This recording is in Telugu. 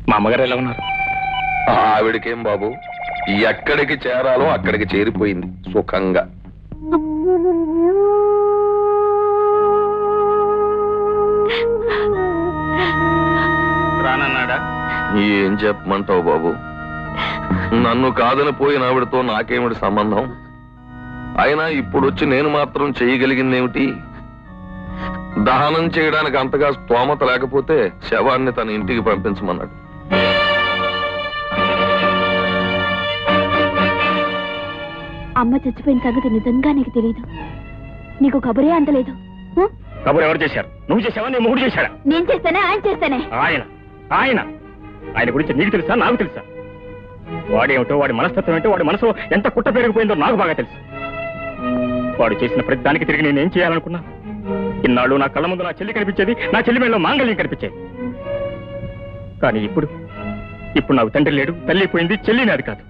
మా అమ్మగారు ఎలా ఉన్నారు? ఆవిడకేం బాబు, ఎక్కడికి చేరాలో అక్కడికి చేరిపోయింది సుఖంగా. రానన్నాడా? ఏం చెప్పమంటావు బాబు, నన్ను కాదని పోయిన ఆవిడతో నాకేమిటి సంబంధం? అయినా ఇప్పుడొచ్చి నేను మాత్రం చేయగలిగిందేమిటి? దహనం చేయడానికి అంతగా స్తోమత లేకపోతే శవాన్ని తన ఇంటికి పంపించమన్నాడు. అమ్మ చచ్చిపోయిన సంగతి నిజంగా నీకు తెలీదు. నీకు కబురే అంతలేదు. కబురు ఎవరు చేశారు? నువ్వు చేసావా, నీ మొగుడు చేశాడా? నేను చేస్తానే, ఆయన చేస్తానే. ఆయన ఆయన ఆయన గురించి నీకు తెలుసా, నాకు తెలుసా? వాడేమిటో, వాడి మనస్తత్వం ఏంటో, వాడి మనసు ఎంత కుట్ట పెరిగిపోయిందో నాకు బాగా తెలుసు. వాడు చేసిన ప్రతి దానికి తిరిగి నేనేం చేయాలనుకున్నా? ఇన్నాళ్ళు నా కళ్ళ ముందు నా చెల్లి కనిపించేది, నా చెల్లి మేడలో మాంగళ్యం కనిపించేది. కానీ ఇప్పుడు నాకు తండ్రి లేడు, తల్లి పోయింది, చెల్లి నాది కాదు.